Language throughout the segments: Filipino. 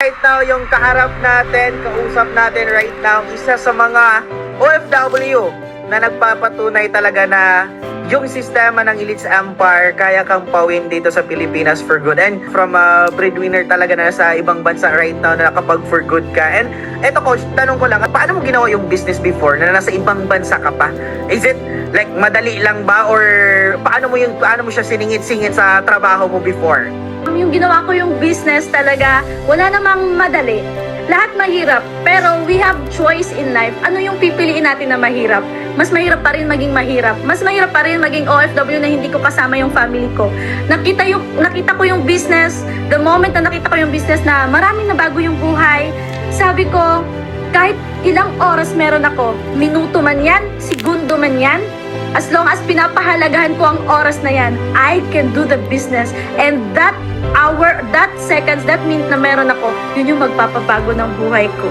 right now, yung kaharap natin, kausap natin right now, isa sa mga OFW na nagpapatunay talaga na yung sistema ng Elites Empire kaya kang pawin dito sa Pilipinas for good. And from a breadwinner talaga na sa ibang bansa right now na nakapag for good ka. And eto coach, tanong ko lang, paano mo ginawa yung business before na nasa ibang bansa ka pa? Is it like madali lang ba or paano mo siya siningit-singit sa trabaho mo before? Yung ginawa ko yung business talaga, wala namang madali. Lahat mahirap, pero we have choice in life. Ano yung pipiliin natin na mahirap? Mas mahirap pa rin maging mahirap. Mas mahirap pa rin maging OFW na hindi ko kasama yung family ko. Nakita ko yung business, the moment na nakita ko yung business na maraming nabago yung buhay, sabi ko, kahit ilang oras meron ako, minuto man yan, segundo man yan, as long as pinapahalagahan ko ang oras na yan, I can do the business. And that hour, that seconds, that minute na meron ako, yun yung magpapabago ng buhay ko.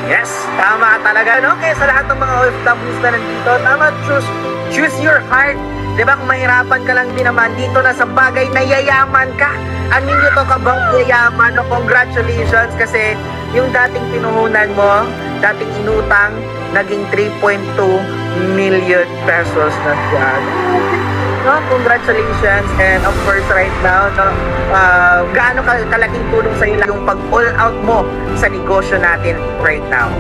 Yes, tama talaga, no? Kaya sa lahat ng mga OFWs na nandito, tama, choose your heart. Diba, kung mahirapan ka lang din naman dito na sa bagay na yayaman ka. Ang ninyo to ka bang yayaman? No, congratulations kasi yung dating pinuhunan mo, dating inutang, naging 3.2 million pesos na siya. No, congratulations. And of course right now, no, gaano kalaking tulong sa iyo yung pag-all out mo sa negosyo natin right now?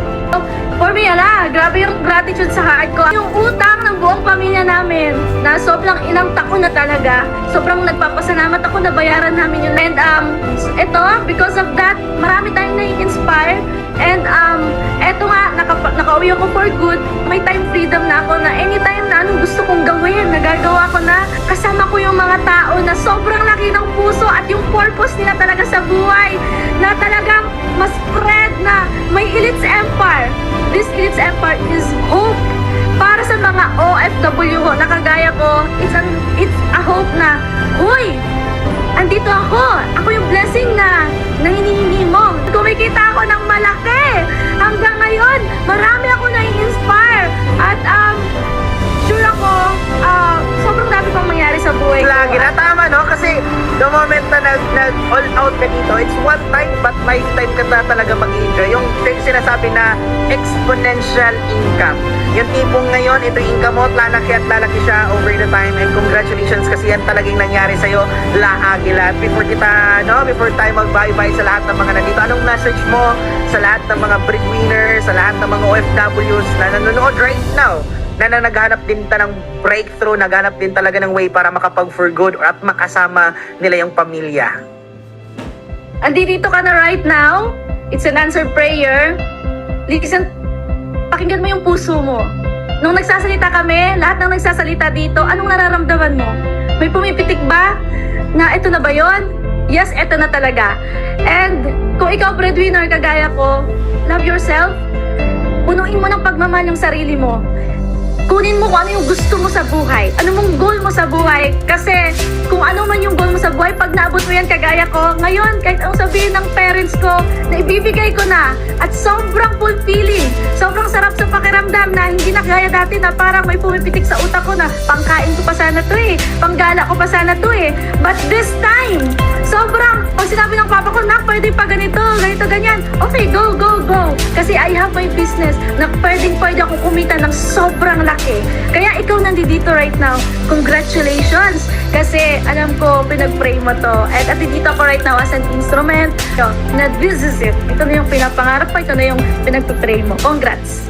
For me, grabe yung gratitude sa heart ko. Yung utang ng buong pamilya namin na sobrang ilang taon na talaga. Sobrang nagpapasalamat ako na bayaran namin yun. And ito, because of that, marami tayong nai-inspire. And eto nga, nakauwi ako for good. May time freedom na ako na anytime na anong gusto kong gawin, nagagawa ko na. Kasama ko yung mga tao na sobrang laki ng puso at yung purpose nila talaga sa buhay. Na talagang mas spread na may Elites Empire. This Elites Empire is hope para sa mga OFW na kagaya ko. It's a hope na, huy, andito ako. Ako yung blessing na hinihingi mo. Kumikita ako ng malaki. Hanggang ngayon, marami ako na-inspire. At sure ako, sobrang dami pang mangyari sa buhay ko. Lagi na tama, no? Kasi the moment na nag-all out ka dito, it's one time but lifetime ka na talaga mag-enjoy. Yung sinasabi na exponential income. Yung tipong ngayon, ito yung income mo, lalaki at lalaki siya over the time. And congratulations kasi yan talagang nangyari sa'yo, laagila. Before tayo mag-bye-bye sa lahat ng mga nandito, anong message mo sa lahat ng mga breadwinners, sa lahat ng mga OFWs na nanonood right now? Na naghanap din ng breakthrough, naghanap din talaga ng way para makapag-for good at makasama nila yung pamilya. Andito ka na right now. It's an answered prayer. Listen, pakinggan mo yung puso mo. Nung nagsasalita kami, lahat ng nagsasalita dito, anong nararamdaman mo? May pumipitik ba? Na ito na ba yon? Yes, ito na talaga. And kung ikaw breadwinner kagaya ko, love yourself. Punuin mo ng pagmamahal yung sarili mo. Kunin mo kung ano yung gusto mo sa buhay. Ano mong goal mo sa buhay. Kasi kung ano man yung goal mo sa buhay, pag naabot mo yan kagaya ko, ngayon, kahit anong sabihin ng parents ko, na ibibigay ko na. At sobrang fulfilling. Sobrang sarap sa pakiramdam na hindi na kaya dati na parang may pumipitik sa utak ko na pangkain ko pa sana to eh. Panggala ko pa sana to eh. But this time, sobrang, pag sinabi ng papa ko, nak, pwede pa ganito, ganyan. Okay, go. Kasi I have my business na pwede akong kumita ng sobrang laki. Kaya ikaw nandito right now, congratulations! Kasi alam ko, pinag-pray mo to. At nandito ako right now as an instrument. Na this is it. Ito na yung pinapangarap ko, ito na yung pinag-pray mo. Congrats!